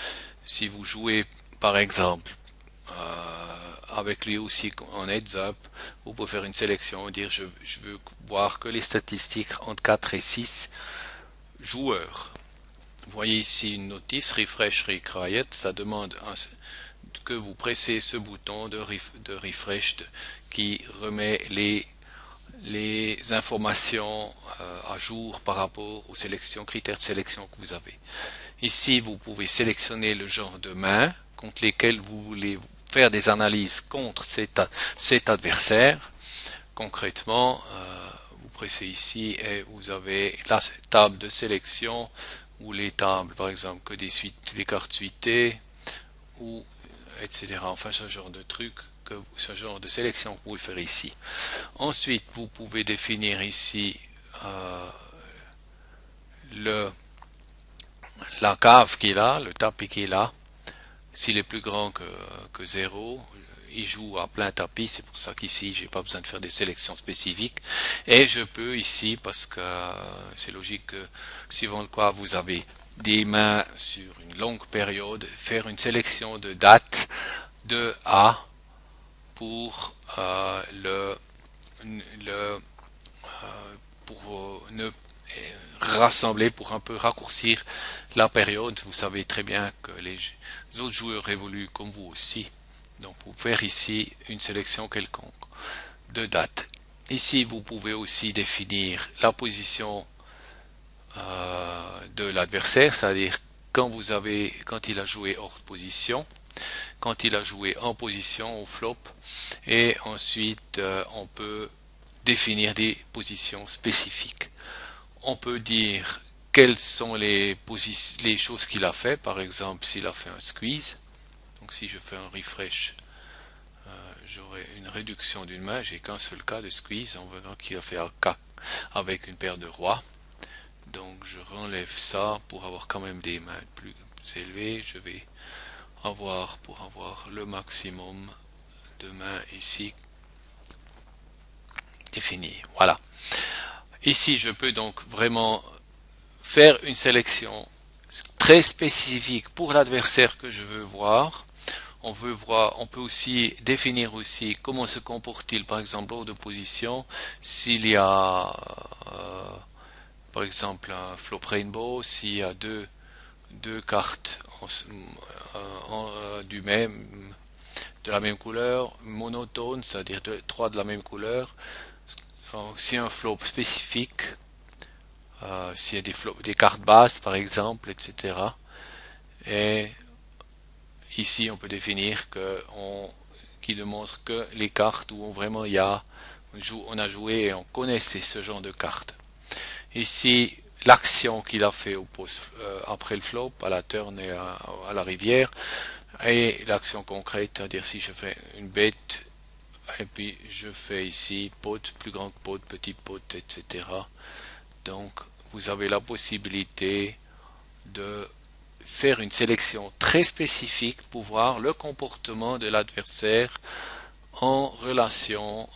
si vous jouez par exemple avec lui aussi en heads up, vous pouvez faire une sélection et dire je veux voir que les statistiques entre 4 et 6 joueurs. Vous voyez ici une notice, refresh, recreate, ça demande que vous pressez ce bouton de refresh qui remet les informations à jour par rapport aux critères de sélection que vous avez. Ici, vous pouvez sélectionner le genre de main contre lesquelles vous voulez faire des analyses contre cet adversaire. Concrètement, vous pressez ici et vous avez la table de sélection ou les tables, par exemple, que les cartes suitées, ou etc. Enfin, ce genre de truc, ce genre de sélection que vous pouvez faire ici. Ensuite, vous pouvez définir ici la cave qu'il a, le tapis qu'il a. S'il est plus grand que 0, il joue à plein tapis, c'est pour ça qu'ici j'ai pas besoin de faire des sélections spécifiques. Et je peux ici, parce que c'est logique que suivant le quoi vous avez des mains sur une longue période, faire une sélection de dates de A pour le pour ne rassembler, pour un peu raccourcir la période. Vous savez très bien que les autres joueurs évoluent comme vous aussi. Donc pour faire ici une sélection quelconque de date. Ici vous pouvez aussi définir la position de l'adversaire, c'est-à-dire quand il a joué hors position, quand il a joué en position au flop, et ensuite on peut définir des positions spécifiques. On peut dire quelles sont les choses qu'il a fait, par exemple s'il a fait un squeeze. Donc si je fais un refresh, j'aurai une réduction d'une main, j'ai qu'un seul cas de squeeze, on verra qu'il a fait un cas avec une paire de rois. Donc je renlève ça pour avoir quand même des mains plus élevées. Je vais avoir, pour avoir le maximum de mains ici défini. Voilà. Ici je peux donc vraiment faire une sélection très spécifique pour l'adversaire que je veux voir. On peut aussi définir aussi comment se comporte-t-il par exemple hors de position, s'il y a par exemple un flop rainbow, s'il y a deux cartes de la même couleur, monotone, c'est-à-dire trois de la même couleur, si un flop spécifique, s'il y a des cartes basses par exemple, etc. Et ici on peut définir qui démontre que les cartes où vraiment on a joué et on connaissait ce genre de cartes. Ici l'action qu'il a fait après le flop, à la turn et à la rivière, et l'action concrète, c'est-à-dire si je fais une bête, et puis je fais ici pot, plus grande pot, petit pot, etc. Donc vous avez la possibilité de faire une sélection très spécifique pour voir le comportement de l'adversaire en relation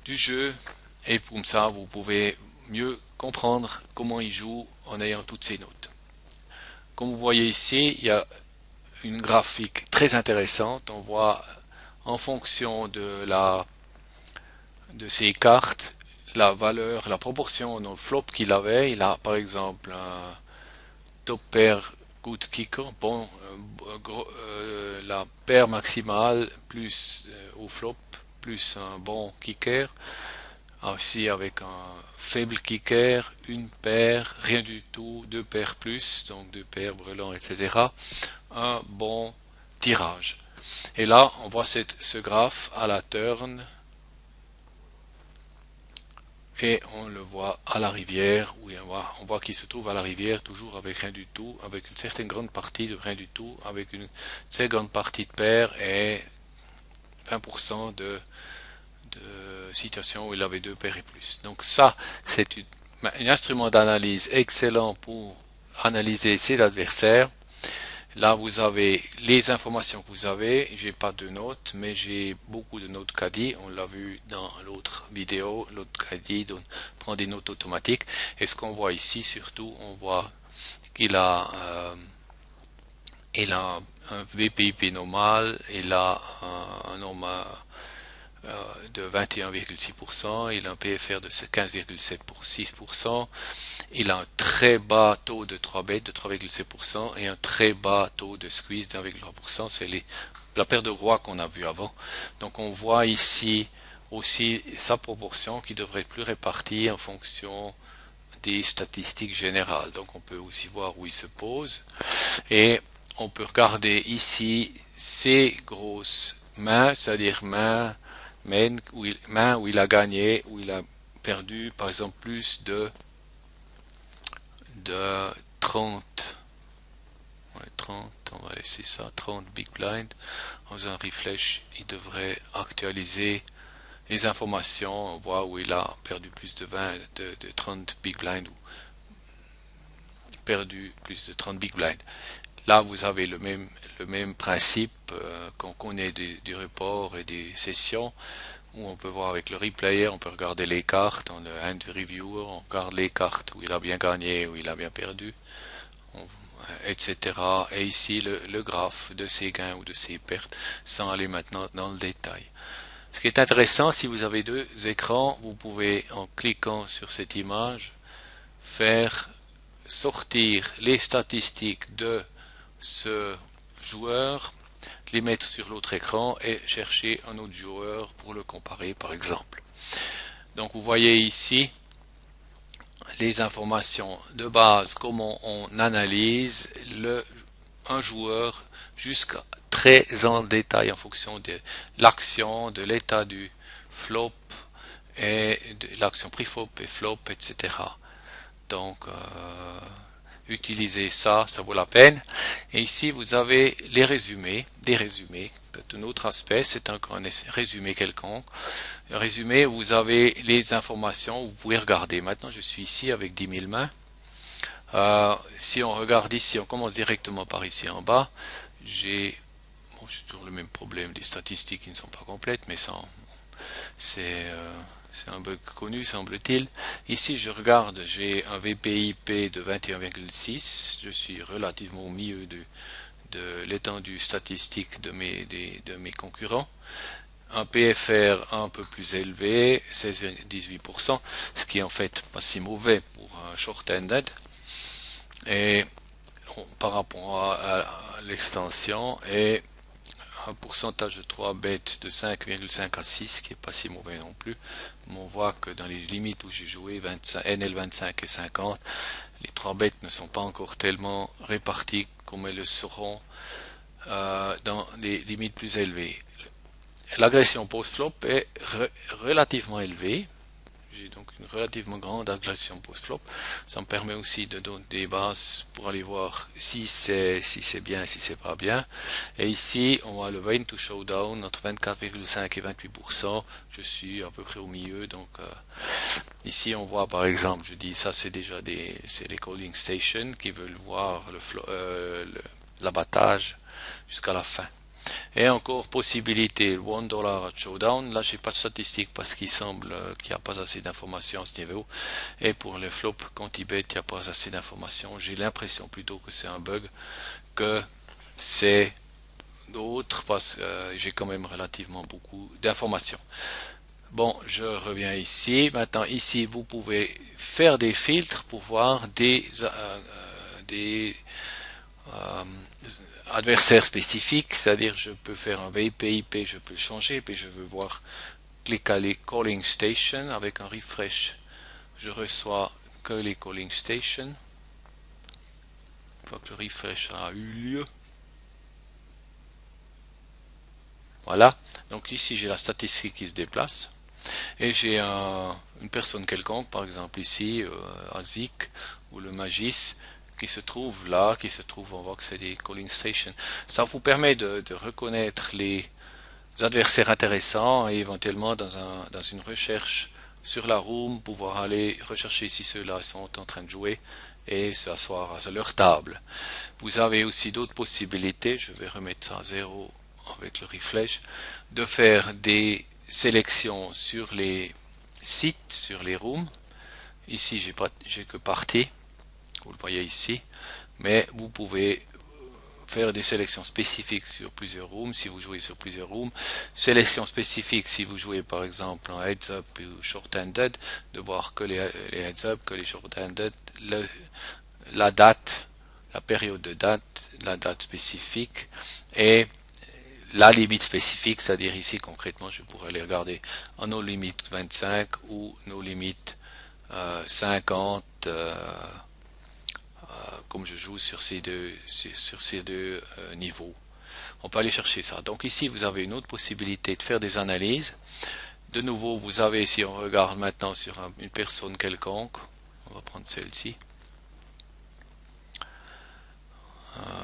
du jeu, et comme ça vous pouvez mieux comprendre comment il joue en ayant toutes ces notes. Comme vous voyez ici, il y a une graphique très intéressante. On voit en fonction de ces cartes la valeur, la proportion dans le flop qu'il avait. Il a par exemple un top pair good kicker, la paire maximale plus au flop plus un bon kicker, aussi avec un faible kicker, une paire, rien du tout, deux paires plus, donc deux paires brûlants, etc. Un bon tirage. Et là, on voit ce graphe à la turn, et on le voit à la rivière, où on voit qu'il se trouve à la rivière toujours avec rien du tout, avec une certaine grande partie de rien du tout, avec une seconde partie de paire et 20% de situations où il avait deux paires et plus. Donc ça, c'est un instrument d'analyse excellent pour analyser ses adversaires. Là, vous avez les informations que vous avez. J'ai pas de notes, mais j'ai beaucoup de notes caddie. On l'a vu dans l'autre vidéo. L'autre caddie prend des notes automatiques. Et ce qu'on voit ici, surtout, on voit qu'il a un VPIP normal. Il a un normal de 21,6%. Il a un PFR de 15,6%. Il a un très bas taux de 3 bêtes de 3,7% et un très bas taux de squeeze de 1,3%. C'est la paire de rois qu'on a vu avant. Donc on voit ici aussi sa proportion qui devrait être plus répartie en fonction des statistiques générales. Donc on peut aussi voir où il se pose. Et on peut regarder ici ses grosses mains, c'est-à-dire mains où il a gagné, où il a perdu, par exemple, plus de 30, ouais, 30, on va laisser ça, 30 big blind. En faisant un refresh, il devrait actualiser les informations, on voit où il a perdu plus de 20, de 30 big blind, ou perdu plus de 30 big blind. Là, vous avez le même principe qu'on connaît du report et des sessions, où on peut voir avec le replayer, on peut regarder les cartes, dans le hand reviewer, on regarde les cartes où il a bien gagné, où il a bien perdu. etc. Et ici le graphe de ces gains ou de ces pertes, sans aller maintenant dans le détail. Ce qui est intéressant, si vous avez deux écrans, vous pouvez, en cliquant sur cette image, faire sortir les statistiques de ce joueur, les mettre sur l'autre écran et chercher un autre joueur pour le comparer par exemple. Donc vous voyez ici les informations de base, comment on analyse un joueur jusqu'à très en détail en fonction de l'action, de l'état du flop et de l'action pré-flop et flop, etc. Donc utilisez ça, ça vaut la peine. Et ici vous avez les résumés, des résumés. Un autre aspect, c'est un résumé quelconque. Un résumé où vous avez les informations, vous pouvez regarder. Maintenant je suis ici avec 10 000 mains. Si on regarde ici, on commence directement par ici en bas. J'ai toujours le même problème, des statistiques qui ne sont pas complètes, mais ça, c'est un bug connu, semble-t-il. Ici, je regarde, j'ai un VPIP de 21,6. Je suis relativement au milieu de l'étendue statistique de mes concurrents. Un PFR un peu plus élevé, 16,18%, ce qui est en fait pas si mauvais pour un short-ended. Et par rapport à l'extension, et un pourcentage de 3 bêtes de 5,5 à 6, qui est pas si mauvais non plus. Mais on voit que dans les limites où j'ai joué, 25, NL25 et 50, les 3 bêtes ne sont pas encore tellement réparties comme elles le seront dans les limites plus élevées. L'agression post-flop est relativement élevée. J'ai donc une relativement grande agression post-flop. Ça me permet aussi de donner des bases pour aller voir si c'est bien, si c'est pas bien. Et ici, on voit le Win to Showdown entre 24,5 et 28%. Je suis à peu près au milieu. Donc ici, on voit par exemple, je dis ça, c'est déjà c'est les calling stations qui veulent voir l'abattage jusqu'à la fin. Et encore possibilité, $1 à showdown. Là, j'ai pas de statistiques parce qu'il semble qu'il n'y a pas assez d'informations à ce niveau. Et pour les flops, quand il bet, il n'y a pas assez d'informations. J'ai l'impression plutôt que c'est un bug que c'est d'autres parce que j'ai quand même relativement beaucoup d'informations. Bon, je reviens ici. Maintenant, ici, vous pouvez faire des filtres pour voir des adversaire spécifique, c'est-à-dire je peux faire un VPIP, je peux le changer, puis je veux voir, clique à les calling station avec un refresh, je reçois que les calling station. Une fois que le refresh a eu lieu, voilà, donc ici j'ai la statistique qui se déplace, et j'ai une personne quelconque, par exemple ici, Azik ou le Magis, qui se trouve là, on voit que c'est des calling stations. Ça vous permet de reconnaître les adversaires intéressants et éventuellement dans une recherche sur la room, pouvoir aller rechercher si ceux-là sont en train de jouer et s'asseoir à leur table. Vous avez aussi d'autres possibilités, je vais remettre ça à 0 avec le refresh, de faire des sélections sur les sites, sur les rooms. Ici, j'ai que partie. Vous le voyez ici, mais vous pouvez faire des sélections spécifiques sur plusieurs rooms si vous jouez sur plusieurs rooms, sélection spécifique si vous jouez par exemple en heads up ou short-handed, de voir que les heads up, que les short-handed, la date, la période de date, la date spécifique et la limite spécifique, c'est-à-dire ici concrètement je pourrais les regarder en nos limites 25 ou nos limites 50 comme je joue sur ces deux niveaux. On peut aller chercher ça. Donc ici, vous avez une autre possibilité de faire des analyses. De nouveau, vous avez, si on regarde maintenant sur une personne quelconque, on va prendre celle-ci.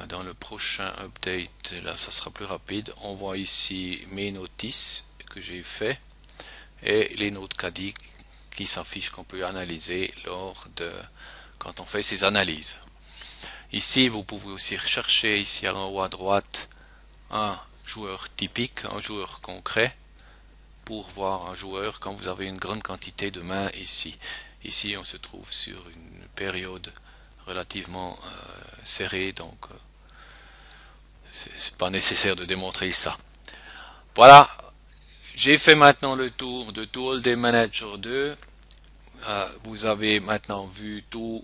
Dans le prochain update, là, ça sera plus rapide. On voit ici mes notices que j'ai fait et les notes caddie qui s'affichent qu'on peut analyser quand on fait ces analyses. Ici, vous pouvez aussi rechercher ici en haut à droite un joueur typique, un joueur concret, pour voir un joueur quand vous avez une grande quantité de mains ici. Ici, on se trouve sur une période relativement serré, donc c'est pas nécessaire de démontrer ça. Voilà, j'ai fait maintenant le tour de Tool Day Manager 2. Vous avez maintenant vu tout,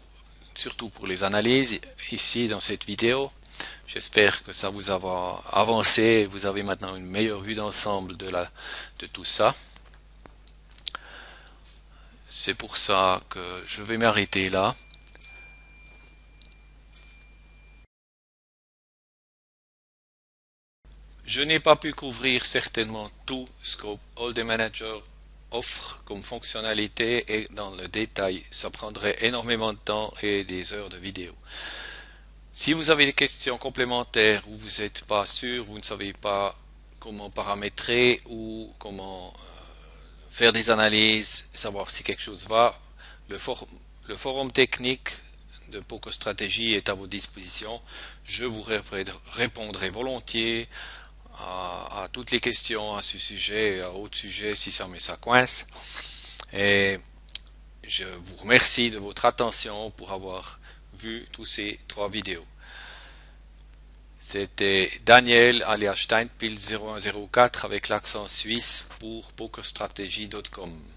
surtout pour les analyses, ici dans cette vidéo. J'espère que ça vous a avancé. Vous avez maintenant une meilleure vue d'ensemble de tout ça. C'est pour ça que je vais m'arrêter là. Je n'ai pas pu couvrir certainement tout ce que All Day Manager offre comme fonctionnalité et dans le détail. Ça prendrait énormément de temps et des heures de vidéo. Si vous avez des questions complémentaires ou vous n'êtes pas sûr, vous ne savez pas comment paramétrer ou comment faire des analyses, savoir si quelque chose va, le forum technique de PokerStrategy est à vos dispositions. Je vous répondrai volontiers à toutes les questions à ce sujet et à d'autres sujets si jamais ça coince. Et je vous remercie de votre attention pour avoir vu tous ces 3 vidéos. C'était Daniel alias Steinpil 0104 avec l'accent suisse pour PokerStrategy.com.